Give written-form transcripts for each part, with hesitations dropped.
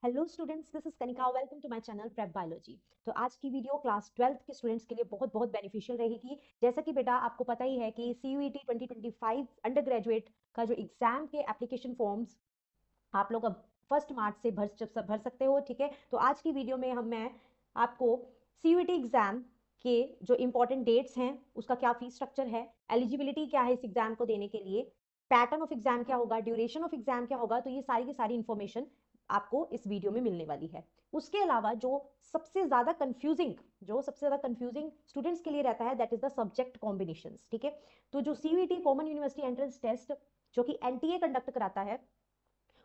Hello students, this is Kanika. Welcome to my channel prep biology. तो आज की video class 12th के students के लिए बहुत बहुत बेनिफिशियल रहेगी। जैसा कि बेटा आपको पता ही है कि CUET 2025 अंडर ग्रेजुएट का जो एग्जाम के एप्लीकेशन फॉर्म्स आप लोग अब 1 मार्च से भर सकते हो। ठीक है, तो आज की वीडियो में मैं आपको CUET एग्जाम के जो इंपॉर्टेंट डेट्स हैं, उसका क्या फीस स्ट्रक्चर है, एलिजिबिलिटी क्या है इस एग्जाम को देने के लिए, पैटर्न ऑफ एग्जाम क्या होगा, ड्यूरेशन ऑफ एग्जाम क्या होगा, तो ये सारी की सारी इंफॉर्मेशन आपको इस वीडियो में मिलने वाली है। उसके अलावा जो सबसे ज्यादा कंफ्यूजिंग स्टूडेंट्स के लिए रहता है, that is the subject combinations. ठीक है, तो जो CUET common university entrance test जो कि NTA कंडक्ट कराता है,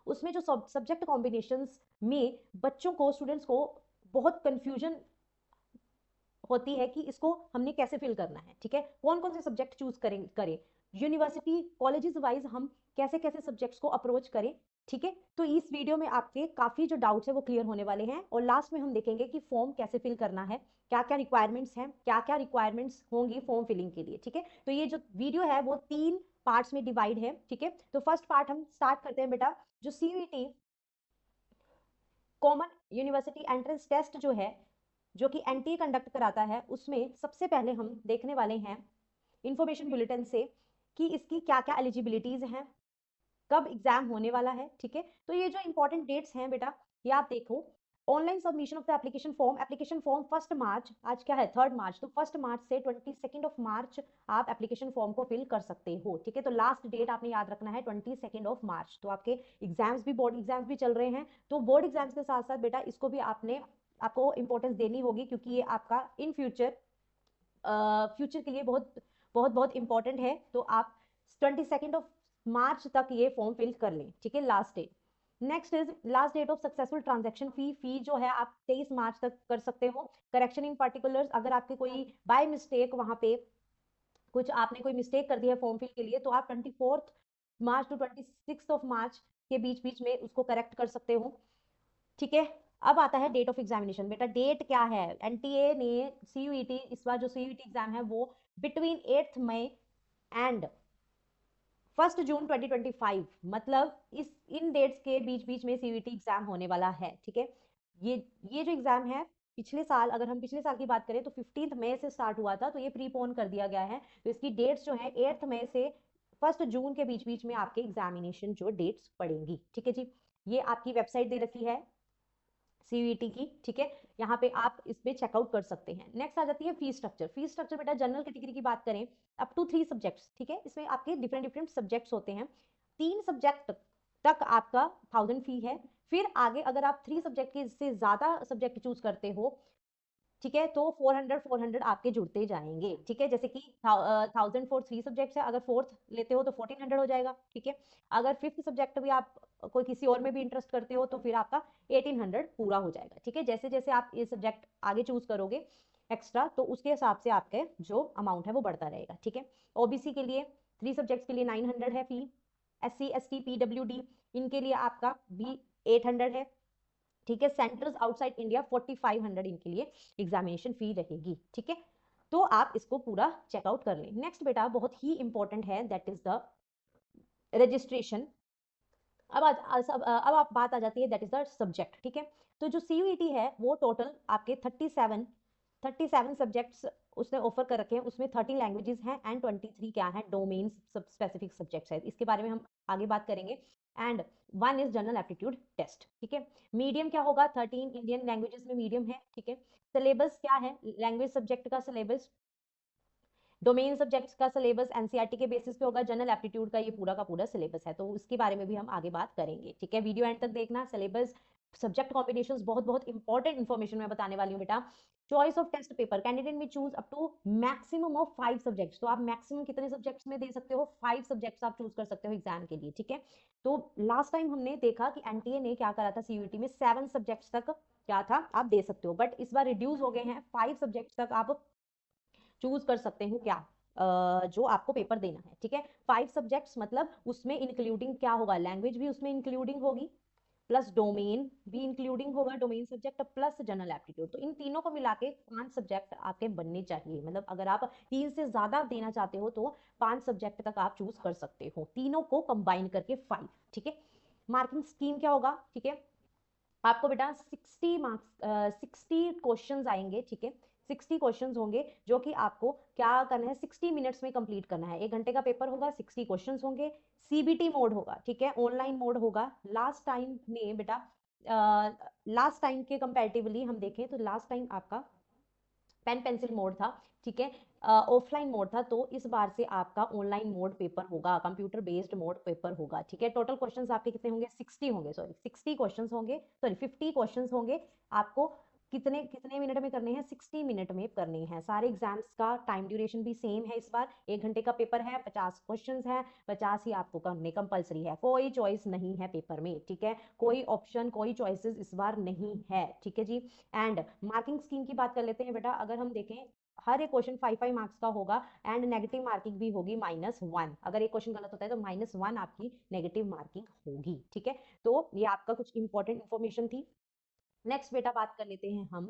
उसमें जो सब्जेक्ट कॉम्बिनेशंस में बच्चों को, स्टूडेंट्स को बहुत कंफ्यूजन होती है कि इसको हमने कैसे फिल करना है। ठीक है, कौन कौन से सब्जेक्ट चूज करें यूनिवर्सिटी कॉलेजेस वाइज हम कैसे कैसे सब्जेक्ट्स को अप्रोच करें। ठीक है, तो इस वीडियो में आपके काफी जो डाउट्स है वो क्लियर होने वाले हैं, और लास्ट में हम देखेंगे कि फॉर्म कैसे फिल करना है, क्या क्या रिक्वायरमेंट्स हैं, क्या क्या रिक्वायरमेंट्स होंगी फॉर्म फिलिंग के लिए। ठीक है, तो ये जो वीडियो है वो 3 पार्ट्स में डिवाइड है। ठीक है, तो फर्स्ट पार्ट हम स्टार्ट करते हैं बेटा। जो CUET common university entrance test जो है, जो कि NTA कंडक्ट कराता है, उसमें सबसे पहले हम देखने वाले हैं इंफॉर्मेशन बुलेटिन से कि इसकी क्या क्या एलिजिबिलिटीज हैं, कब एग्जाम होने वाला है। ठीक है, तो ये जो इंपॉर्टेंट डेट्स हैं बेटा, ये आप देखो। Online submission of the application form 1 मार्च, आज क्या है 3 मार्च, तो 1 मार्च से 22 मार्च आप एप्लीकेशन फॉर्म को फिल कर सकते हो। ठीक है, तो लास्ट डेट आपने याद रखना है 22 मार्च। तो आपके एग्जाम्स भी, बोर्ड एग्जाम्स भी चल रहे हैं, तो बोर्ड एग्जाम्स के साथ साथ बेटा इसको भी आपको इंपॉर्टेंस देनी होगी, क्योंकि ये आपका इन फ्यूचर के लिए बहुत बहुत बहुत इंपॉर्टेंट है। तो आप 22 मार्च तक ये फॉर्म फिल कर लें। ठीक है, last date. Next is last date of successful transaction fee जो है आप 23 मार्च तक कर सकते हो। करेक्शन इन पर्टिकुलर्स, अगर आपके कोई बाय मिस्टेक वहां पे कुछ आपने कोई मिस्टेक कर दी है फॉर्म फिल के लिए, तो आप 24 मार्च टू 26 मार्च के बीच बीच में उसको करेक्ट कर सकते हो। ठीक है, अब आता है डेट ऑफ एग्जामिनेशन। बेटा डेट क्या है, NTA ने CUET, इस बार जो CUET एग्जाम है वो बिटवीन 8 मई एंड 1 जून 2025, मतलब इस इन डेट्स के बीच बीच में CUET एग्जाम होने वाला है। ठीक है, ये जो एग्जाम है, पिछले साल, अगर हम पिछले साल की बात करें तो 15 मई से स्टार्ट हुआ था, तो ये प्रीपोन कर दिया गया है। तो इसकी डेट्स जो है 8 मई से 1 जून के बीच बीच में आपके एग्जामिनेशन जो डेट्स पड़ेंगी। ठीक है जी, ये आपकी वेबसाइट दे रखी है CUET की। ठीक है, यहाँ पे आप इस पे चेकआउट कर सकते हैं। नेक्स्ट आ जाती है फीस स्ट्रक्चर बेटा, जनरल कैटेगरी की बात करें अप टू 3 सब्जेक्ट्स। ठीक है, इसमें आपके डिफरेंट डिफरेंट सब्जेक्ट्स होते हैं। 3 सब्जेक्ट तक आपका 1000 फी है। फिर आगे अगर आप 3 सब्जेक्ट के से ज्यादा सब्जेक्ट चूज करते हो, ठीक है, तो 400 आपके जुड़ते जाएंगे। ठीक है, जैसे कि 1000 फॉर 3 सब्जेक्ट्स है, अगर फोर्थ लेते हो तो 1400 हो जाएगा। ठीक है, अगर फिफ्थ सब्जेक्ट भी आप कोई किसी और में भी इंटरेस्ट करते हो तो फिर आपका 1800 पूरा हो जाएगा। ठीक है, जैसे जैसे आप ये सब्जेक्ट आगे चूज करोगे एक्स्ट्रा, तो उसके हिसाब से आपके जो अमाउंट है वो बढ़ता रहेगा। ठीक है, OBC के लिए 3 सब्जेक्ट्स के लिए 900 है फी। SC ST PWD इनके लिए आपका भी 800 है। ठीक है, सेंटर्स आउटसाइड इंडिया 4500 इनके लिए एग्जामिनेशन फी रहेगी। ठीक है, तो आप इसको पूरा चेकआउट कर लें। नेक्स्ट बेटा बहुत ही इंपॉर्टेंट है, दैट इज द रजिस्ट्रेशन। अब आप बात आ जाती है, दैट इज द सब्जेक्ट। ठीक है, तो जो CUET है वो टोटल आपके 37 सब्जेक्ट्स उसने ऑफर कर रखे हैं, उसमें 30 लैंग्वेजेस हैं एंड 23 क्या है डोमेन स्पेसिफिक सब्जेक्ट्स है। इसके बारे में हम आगे बात करेंगे। And 1 is general aptitude test. ठीक है, मीडियम क्या होगा, 13 इंडियन लैंग्वेजेस में मीडियम है। ठीक है, सिलेबस क्या है, लैंग्वेज सब्जेक्ट का सिलेबस, डोमेन सब्जेक्ट्स का सिलेबस NCERT के बेसिस पे होगा, जनरल एप्टीट्यूड का ये पूरा का पूरा सिलेबस है, तो उसके बारे में भी हम आगे बात करेंगे। ठीक है, वीडियो एंड तक देखना। सिलेबस, सब्जेक्ट कॉम्बिनेशंस, बहुत बहुत इंपॉर्टेंट इन्फॉर्मेशन मैं बताने वाली हूँ बेटा। Choice of test paper, candidate में choose up to maximum of 5 subjects. तो आप मैक्सिमम कितने सब्जेक्ट्स में दे सकते हो, 5 सब्जेक्ट्स आप चूज कर सकते हो एग्जाम के लिए। ठीक है, तो लास्ट टाइम हमने देखा कि NTA ने क्या करा था, CUET में 7 सब्जेक्ट्स तक क्या था आप दे सकते हो, बट इस बार रिड्यूस हो गए हैं, 5 सब्जेक्ट्स तक आप चूज कर सकते हो क्या, जो आपको पेपर देना है। ठीक है, 5 सब्जेक्ट्स मतलब उसमें इंक्लूडिंग क्या होगा, लैंग्वेज भी उसमें इंक्लूडिंग होगी, प्लस डोमेन भी इंक्लूडिंग होगा, domain subject plus general aptitude. तो इन तीनों को मिला के 5 सब्जेक्ट आपके बनने चाहिए। मतलब अगर आप 3 से ज्यादा देना चाहते हो तो 5 सब्जेक्ट तक आप चूज कर सकते हो, तीनों को कंबाइन करके 5। ठीक है, मार्किंग स्कीम क्या होगा, ठीक है, आपको बेटा 60 मार्क्स 60 क्वेश्चंस आएंगे, ठीक है। 60 क्वेश्चंस होंगे जो कि आपको क्या करना है, 60 मिनट्स में कंप्लीट करना है। 1 घंटे का पेपर होगा, 60 क्वेश्चंस होंगे, सीबीटी मोड होगा, ठीक है, ऑनलाइन मोड होगा। लास्ट टाइम में बेटा लास्ट टाइम के कंपैरेटिवली हम देखें तो लास्ट टाइम आपका पेन पेंसिल मोड था, ठीक है, ऑफलाइन मोड था। तो इस बार से आपका ऑनलाइन मोड पेपर होगा, कंप्यूटर बेस्ड मोड पेपर होगा, ठीक है। टोटल क्वेश्चंस आपके कितने होंगे, 60 होंगे, सॉरी 60 क्वेश्चंस होंगे, सॉरी 50 क्वेश्चंस होंगे। आपको कितने कितने मिनट में करने हैं, 60 मिनट में करने हैं। सारे एग्जाम्स का टाइम ड्यूरेशन भी सेम है इस बार। 1 घंटे का पेपर है, 50 क्वेश्चंस है, 50 ही आपको करने कंपलसरी है, कोई चॉइस नहीं है पेपर में, ठीक है। कोई ऑप्शन, कोई चॉइसेस इस बार नहीं है, ठीक है जी। एंड मार्किंग स्कीम की बात कर लेते हैं बेटा। अगर हम देखें, हर एक क्वेश्चन 5 मार्क्स का होगा एंड नेगेटिव मार्किंग भी होगी -1। अगर एक क्वेश्चन गलत होता है तो -1 आपकी नेगेटिव मार्किंग होगी, ठीक है। तो ये आपका कुछ इंपॉर्टेंट इन्फॉर्मेशन थी। नेक्स्ट बेटा बात कर लेते हैं हम,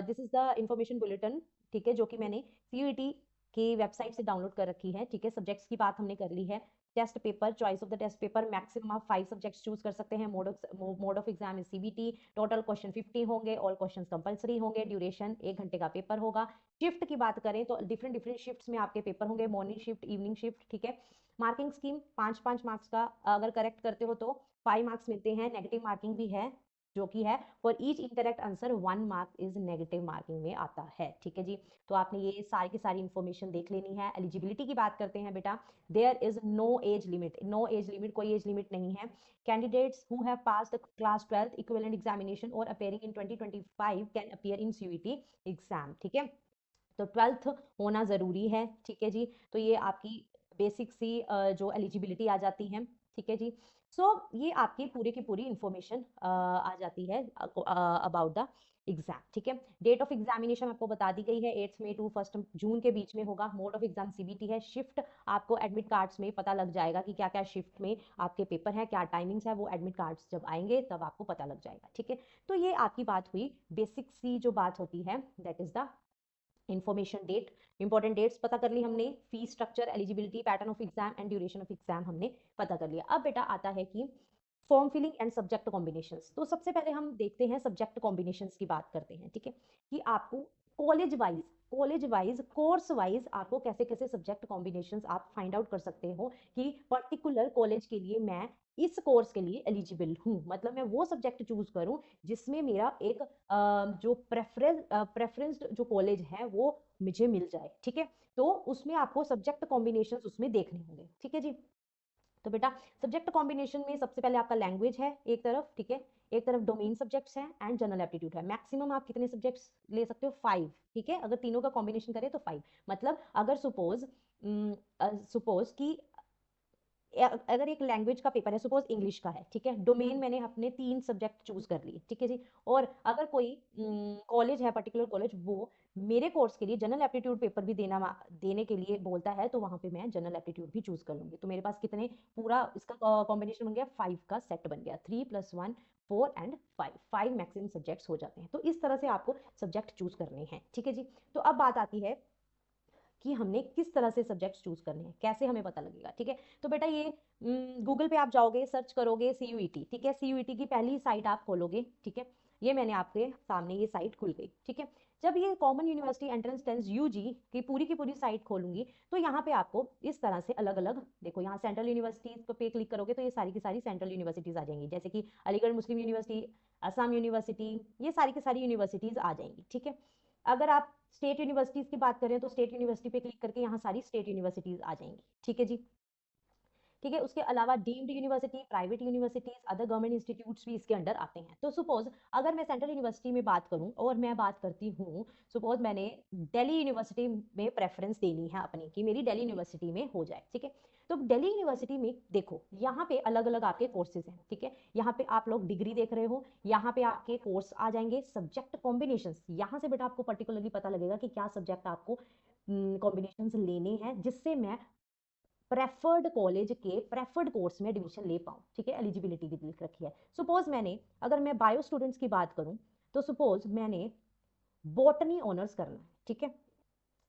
this is the information bulletin, ठीक है, जो कि मैंने सीयूईटी की वेबसाइट से डाउनलोड कर रखी है, ठीक है। सब्जेक्ट्स की बात हमने कर ली है। Test paper, choice of the test paper, maximum आप 5 सब्जेक्ट्स चूज कर सकते हैं। Mode of exam is CBT. Total question 50 होंगे, ऑल क्वेश्चन कंपलसरी होंगे। ड्यूरेशन 1 घंटे का पेपर होगा। शिफ्ट की बात करें तो डिफरेंट डिफरेंट शिफ्ट्स में आपके पेपर होंगे, मॉर्निंग शिफ्ट, इवनिंग शिफ्ट, ठीक है। मार्किंग स्कीम 5-5 मार्क्स का, अगर करेक्ट करते हो तो 5 मार्क्स मिलते हैं। नेगेटिव मार्किंग भी है, जो कि है for each incorrect answer 1 mark is negative marking में आता है, ठीक है जी। तो आपने ये सारी की सारी इन्फॉर्मेशन देख लेनी है। एलिजिबिलिटी की बात करते हैं बेटा, there is no age limit, no age limit, कोई एज लिमिट नहीं है। Candidates who have passed class 12th equivalent examination और appearing in 2025 can appear in CUET exam, ठीक है। तो 12th होना जरूरी है, ठीक है जी। तो ये आपकी बेसिक सी जो एलिजिबिलिटी आ जाती है, ठीक है जी। ये आपकी पूरी की पूरी इंफॉर्मेशन आ जाती है अबाउट द एग्जाम, ठीक है। डेट ऑफ एग्जामिनेशन आपको बता दी गई है, 8 मई टू 1 जून के बीच में होगा। मोड ऑफ एग्जाम सीबीटी है। शिफ्ट आपको एडमिट कार्ड्स में पता लग जाएगा कि क्या क्या शिफ्ट में आपके पेपर है, क्या टाइमिंग्स है, वो एडमिट कार्ड्स जब आएंगे तब आपको पता लग जाएगा, ठीक है। तो ये आपकी बात हुई, बेसिक सी जो बात होती है, that is the information. Date, important dates पता कर ली हमने। Fee structure, eligibility, pattern of exam and duration of exam हमने पता कर लिया। अब बेटा आता है कि form filling and subject combinations. तो सबसे पहले हम देखते हैं सब्जेक्ट कॉम्बिनेशंस की बात करते हैं, ठीक है, कि आपको कॉलेज वाइज कोर्स वाइज आपको कैसे कैसे सब्जेक्ट कॉम्बिनेशंस आप फाइंड आउट कर सकते हो कि पर्टिकुलर कॉलेज के लिए मैं इस कोर्स के लिए एलिजिबल हूँ। मतलब मैं वो सब्जेक्ट चूज करूँ जिसमें मेरा एक जो प्रेफरेंस्ड जो कॉलेज है वो मुझे मिल जाए, ठीक है। तो उसमें आपको सब्जेक्ट कॉम्बिनेशंस उसमें देखने होंगे, ठीक है जी। तो बेटा सब्जेक्ट कॉम्बिनेशन में सबसे पहले आपका लैंग्वेज है एक तरफ, ठीक है, एक तरफ डोमेन सब्जेक्ट्स हैं एंड जनरल एप्टीट्यूड है। मैक्सिमम आप कितने सब्जेक्ट्स ले सकते हो, 5, ठीक है। अगर तीनों का कॉम्बिनेशन करें तो 5। मतलब अगर सपोज कि अगर एक लैंग्वेज का पेपर है, सपोज इंग्लिश का है, ठीक है, डोमेन मैंने अपने 3 सब्जेक्ट चूज कर लिए, ठीक है जी। और अगर कोई कॉलेज है, पर्टिकुलर कॉलेज, वो मेरे कोर्स के लिए जनरल एप्टीट्यूड पेपर भी देने के लिए बोलता है, तो वहां पे मैं जनरल एप्टीट्यूड भी चूज कर लूंगी। तो मेरे पास कितने, पूरा इसका कॉम्बिनेशन बन गया, 5 का सेट बन गया, 3 + 1 4 एंड 5 मैक्सिमम सब्जेक्ट्स हो जाते हैं। तो इस तरह से आपको सब्जेक्ट चूज करने हैं, ठीक है जी। तो अब बात आती है कि हमने किस तरह से सब्जेक्ट्स चूज करने हैं, कैसे हमें पता लगेगा, ठीक है। तो बेटा ये गूगल पे आप जाओगे, सर्च करोगे सीयूईटी, ठीक है। सीयूईटी की पहली साइट आप खोलोगे, ठीक है। ये मैंने आपके सामने ये साइट खुल गई, ठीक है। जब ये common university entrance test UG की पूरी साइट खोलूंगी तो यहाँ पे आपको इस तरह से अलग अलग, देखो यहाँ सेंट्रल यूनिवर्सिटीज पे क्लिक करोगे तो ये सारी की सारी सेंट्रल यूनिवर्सिटीज आ जाएंगी, जैसे कि अलीगढ़ मुस्लिम यूनिवर्सिटी, असम यूनिवर्सिटी, ये सारी की सारी यूनिवर्सिटीज आ जाएंगी, ठीक है। अगर आप स्टेट यूनिवर्सिटीज की बात करें तो स्टेट यूनिवर्सिटी पे क्लिक करके यहाँ सारी स्टेट यूनिवर्सिटीज आ जाएंगी, ठीक है जी। ठीक है, उसके अलावा deemed university, private universities, other government institutes भी इसके अंडर आते हैं। तो सपोज अगर मैं सेंट्रल यूनिवर्सिटी में बात करूं और मैं बात करती हूँ, सपोज मैंने दिल्ली यूनिवर्सिटी में प्रेफरेंस देनी है अपनी, कि मेरी दिल्ली यूनिवर्सिटी में हो जाए, ठीक है। तो दिल्ली यूनिवर्सिटी में देखो यहाँ पे अलग अलग आपके कोर्सेज हैं, ठीक है। यहाँ पे आप लोग डिग्री देख रहे हो, यहाँ पे आपके कोर्स आ जाएंगे। सब्जेक्ट कॉम्बिनेशन, यहाँ से बेटा आपको पर्टिकुलरली पता लगेगा कि क्या सब्जेक्ट आपको कॉम्बिनेशन लेने हैं, जिससे मैं प्रेफर्ड कॉलेज के प्रेफर्ड कोर्स में एडमिशन ले पाऊँ, ठीक है। एलिजिबिलिटी भी लिख रखी है। सपोज मैंने, अगर मैं बायो स्टूडेंट्स की बात करूं, तो सपोज मैंने बॉटनी ऑनर्स करना है, ठीक है।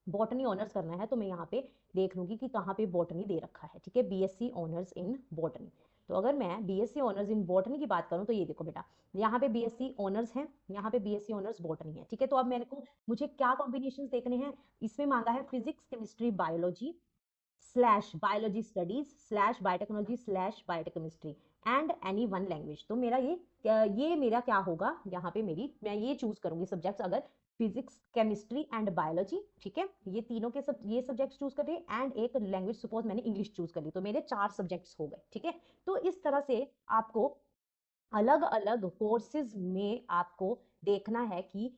बॉटनी ऑनर्स करना है तो मैं यहाँ पे देख लूंगी कि कहाँ पे बॉटनी दे रखा है, ठीक है, बीएससी ऑनर्स इन बॉटनी। तो अगर मैं बीएससी ऑनर्स इन बॉटनी की बात करूं तो ये देखो बेटा, यहाँ पे बीएससी ऑनर्स है, यहाँ पे बीएससी ऑनर्स बॉटनी है, ठीक है। तो अब मेरे को मुझे क्या कॉम्बिनेशन देखने हैं, इसमें मांगा है physics chemistry biology slash biology studies slash biotechnology slash biochemistry and any one language. तो मेरा ये मेरा क्या होगा, यहाँ पे मैं ये चूज करूंगी सब्जेक्ट्स, अगर फिजिक्स केमिस्ट्री एंड बायोलॉजी, ठीक है, ये तीनों के ये सब्जेक्ट्स चूज कर रहे एंड एक लैंग्वेज, सपोज मैंने इंग्लिश चूज कर ली, तो मेरे 4 सब्जेक्ट्स हो गए, ठीक है। तो इस तरह से आपको अलग अलग कोर्सेज में आपको देखना है कि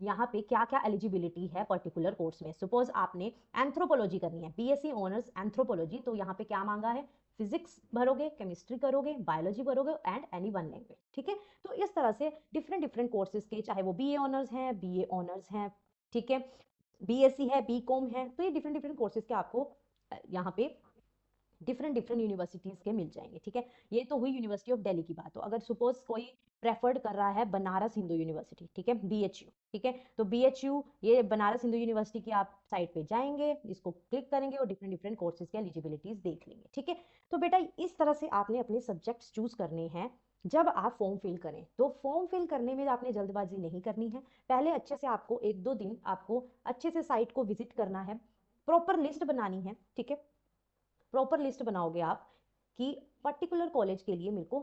यहाँ पे क्या क्या एलिजिबिलिटी है पर्टिकुलर कोर्स में। सपोज आपने एंथ्रोपोलॉजी करनी है, बीएससी ऑनर्स एंथ्रोपोलॉजी, तो यहाँ पे क्या मांगा है, फिजिक्स भरोगे, केमिस्ट्री करोगे, बायोलॉजी भरोगे एंड एनी वन लैंग्वेज, ठीक है। तो इस तरह से डिफरेंट डिफरेंट कोर्सेज के, चाहे वो बीए ऑनर्स हैं, बीए ऑनर्स हैं, ठीक है, बीएससी है, बीकॉम है, तो ये डिफरेंट डिफरेंट कोर्सेज के आपको यहाँ पे डिफरेंट डिफरेंट यूनिवर्सिटीज के मिल जाएंगे, ठीक है। ये तो हुई यूनिवर्सिटी ऑफ दिल्ली की बात। तो अगर सपोज कोई प्रेफर्ड कर रहा है बनारस हिंदू यूनिवर्सिटी, ठीक है, बीएचयू, ठीक है, तो बीएचयू ये बनारस हिंदू यूनिवर्सिटी की आप साइट पे जाएंगे, इसको क्लिक करेंगे और डिफरेंट डिफरेंट कोर्सेज के एलिजिबिलिटीज देख लेंगे, ठीक है। तो बेटा इस तरह से आपने अपने सब्जेक्ट्स चूज करने हैं जब आप फॉर्म फिल करें। तो फॉर्म फिल करने में आपने जल्दबाजी नहीं करनी है, पहले अच्छे से आपको 1-2 दिन आपको अच्छे से साइट को विजिट करना है, प्रॉपर लिस्ट बनानी है, ठीक है। प्रॉपर लिस्ट बनाओगे आप कि पर्टिकुलर कॉलेज के लिए मेरे को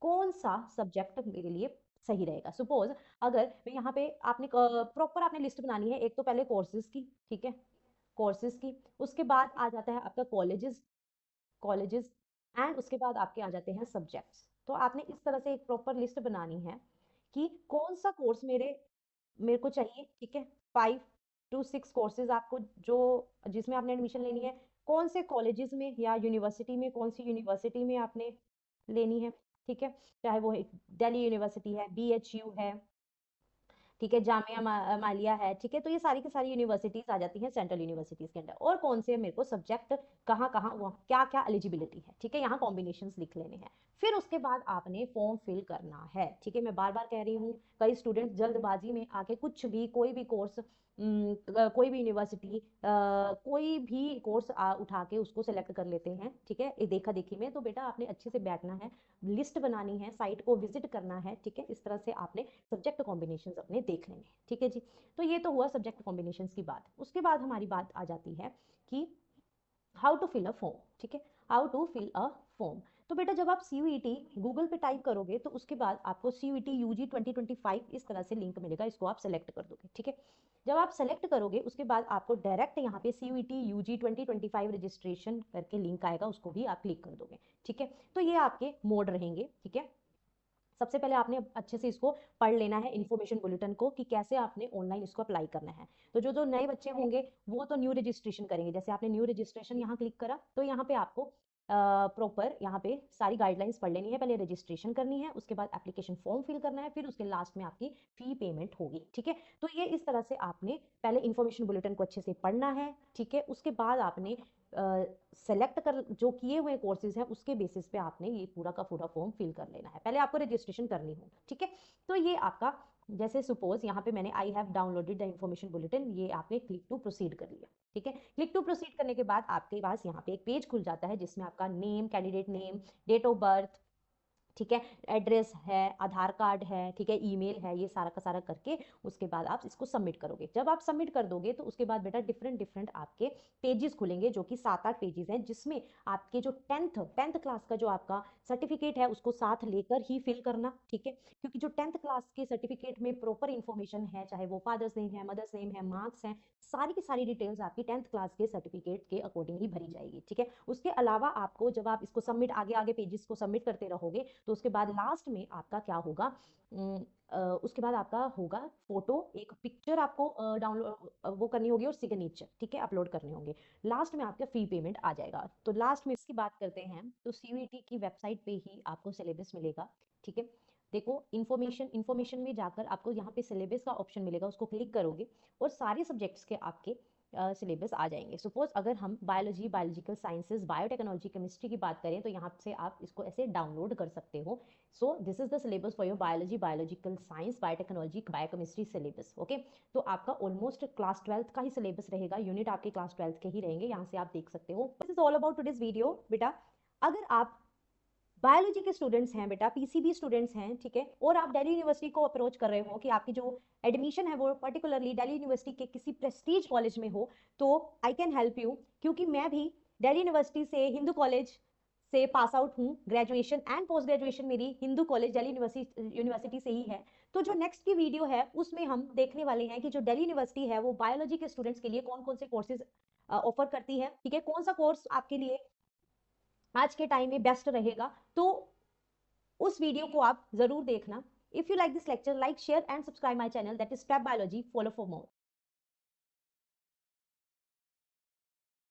कौन सा सब्जेक्ट मेरे लिए सही रहेगा। सपोज अगर मैं यहाँ पे आपने प्रॉपर आपने लिस्ट बनानी है, एक तो पहले कोर्सेज की, ठीक है, कोर्सेज की, उसके बाद आ जाता है आपका कॉलेजेस, कॉलेजेस एंड उसके बाद आपके आ जाते हैं सब्जेक्ट्स। तो आपने इस तरह से एक प्रॉपर लिस्ट बनानी है कि कौन सा कोर्स मेरे मेरे को चाहिए, ठीक है। 5 to 6 कोर्सेज आपको जो जिसमें आपने एडमिशन लेनी है, कौन से कॉलेजेस में या यूनिवर्सिटी में, कौन सी यूनिवर्सिटी में आपने लेनी है, ठीक है, चाहे वो दिल्ली यूनिवर्सिटी है, बीएचयू है, ठीक है, जामिया मालिया है, ठीक है। तो ये सारी की सारी यूनिवर्सिटीज आ जाती हैं सेंट्रल यूनिवर्सिटीज के अंदर, और कौन से मेरे को सब्जेक्ट कहाँ कहाँ क्या क्या एलिजिबिलिटी है, ठीक है, यहाँ कॉम्बिनेशंस लिख लेने हैं। फिर उसके बाद आपने फॉर्म फिल करना है, ठीक है। मैं बार बार कह रही हूँ, कई स्टूडेंट्स जल्दबाजी में आके कुछ भी कोई भी कोर्स, कोई भी यूनिवर्सिटी, कोई भी कोर्स उठा के उसको सेलेक्ट कर लेते हैं, ठीक है, ये देखा देखी में। तो बेटा आपने अच्छे से बैठना है, लिस्ट बनानी है, साइट को विजिट करना है, ठीक है। इस तरह से आपने सब्जेक्ट कॉम्बिनेशंस अपने देख लेंगे, ठीक है जी। तो ये तो हुआ सब्जेक्ट कॉम्बिनेशंस की बात। उसके बाद हमारी बात आ जाती है कि how to fill a form, ठीक है, how to fill a form. तो बेटा जब आप सीयूईटी गूगल पे टाइप करोगे तो उसके बाद आपको सीयूईटी यूजी 2025 इस तरह से लिंक मिलेगा, इसको आप सेलेक्ट कर दोगे, ठीक है। जब आप सेलेक्ट करोगे उसके बाद आपको डायरेक्ट यहाँ पे सीयूईटी यूजी 2025 रजिस्ट्रेशन करके लिंक आएगा, उसको भी आप क्लिक कर दोगे, ठीक है। तो ये आपके मोड रहेंगे, ठीक है। सबसे पहले आपने अच्छे से इसको पढ़ लेना है, इन्फॉर्मेशन बुलेटिन को, कि कैसे आपने ऑनलाइन इसको अप्लाई करना है। तो जो जो नए बच्चे होंगे वो तो न्यू रजिस्ट्रेशन करेंगे, जैसे आपने न्यू रजिस्ट्रेशन यहाँ क्लिक करा तो यहाँ पे आपको प्रॉपर यहाँ पे सारी गाइडलाइंस पढ़ लेनी है। पहले रजिस्ट्रेशन करनी है, उसके बाद एप्लीकेशन फॉर्म फिल करना है, फिर उसके लास्ट में आपकी फी पेमेंट होगी, ठीक है। तो ये इस तरह से आपने पहले इन्फॉर्मेशन बुलेटिन को अच्छे से पढ़ना है, ठीक है। उसके बाद आपने सेलेक्ट कर जो किए हुए कोर्सेज हैं उसके बेसिस पे आपने ये पूरा का पूरा फॉर्म फिल कर लेना है, पहले आपको रजिस्ट्रेशन करनी होगी, ठीक है। तो ये आपका, जैसे सपोज यहाँ पे मैंने I have downloaded the information bulletin, ये आपने क्लिक टू प्रोसीड कर लिया, ठीक है। क्लिक टू प्रोसीड करने के बाद आपके पास यहाँ पे एक पेज खुल जाता है जिसमें आपका name, candidate name, date of birth, ठीक है, एड्रेस है, आधार कार्ड है, ठीक है, ईमेल है, ये सारा का सारा करके उसके बाद आप इसको सबमिट करोगे। जब आप सबमिट कर दोगे तो उसके बाद बेटा डिफरेंट डिफरेंट आपके पेजेस खुलेंगे, जो कि 7-8 पेजेस हैं, जिसमें आपके जो टेंथ क्लास का जो आपका सर्टिफिकेट है उसको साथ लेकर ही फिल करना, ठीक है। क्योंकि जो 10th क्लास के सर्टिफिकेट में प्रॉपर इन्फॉर्मेशन है, चाहे वो फादर्स नेम है, मदर्स नेम है, मार्क्स हैं, सारी की सारी डिटेल्स आपकी 10th क्लास के सर्टिफिकेट के अकॉर्डिंग ही भरी जाएगी, ठीक है। उसके अलावा आपको जब आप इसको सबमिट आगे आगे पेजेस को सबमिट करते रहोगे तो उसके बाद लास्ट में आपका क्या होगा, उसके बाद आपका होगा फोटो, एक पिक्चर आपको डाउनलोड वो करनी होगी और सिग्नेचर, ठीक है, अपलोड करने होंगे। लास्ट में आपका फी पेमेंट आ जाएगा। तो लास्ट में इसकी बात करते हैं तो सीयूईटी की वेबसाइट पे ही आपको सिलेबस मिलेगा, ठीक है। देखो इन्फॉर्मेशन में जाकर आपको यहाँ पे सिलेबस का ऑप्शन मिलेगा, उसको क्लिक करोगे और सारे सब्जेक्ट्स के आपके सिलेबस आ जाएंगे। सपोज अगर हम biology, biological sciences, biotechnology, chemistry की बात करें तो यहाँ से आप इसको ऐसे डाउनलोड कर सकते हो। So this is the syllabus for your biology, biological science, biotechnology, biochemistry syllabus, okay. तो आपका ऑलमोस्ट क्लास 12th का ही सिलेबस रहेगा, यूनिट आपके क्लास 12th के ही रहेंगे, यहाँ से आप देख सकते हो। This is all about today's video बेटा। अगर आप बायोलॉजी के स्टूडेंट्स हैं बेटा, पीसीबी स्टूडेंट्स हैं, ठीक है, और आप दिल्ली यूनिवर्सिटी को अप्रोच कर रहे हो कि आपकी जो एडमिशन है वो पर्टिकुलरली दिल्ली यूनिवर्सिटी के किसी प्रेस्टीज कॉलेज में हो, तो आई कैन हेल्प यू, क्योंकि मैं भी दिल्ली यूनिवर्सिटी से हिंदू कॉलेज से पास आउट हूँ, ग्रेजुएशन एंड पोस्ट ग्रेजुएशन मेरी हिंदू कॉलेज दिल्ली यूनिवर्सिटी से ही है। तो जो नेक्स्ट की वीडियो है उसमें हम देखने वाले हैं कि जो दिल्ली यूनिवर्सिटी है वो बायोलॉजी के स्टूडेंट्स के लिए कौन कौन से कोर्सेज ऑफर करती है, ठीक है, कौन सा कोर्स आपके लिए आज के टाइम में बेस्ट रहेगा। तो उस वीडियो को आप जरूर देखना। If you like this lecture, like share and subscribe my channel that is step biology, follow for more.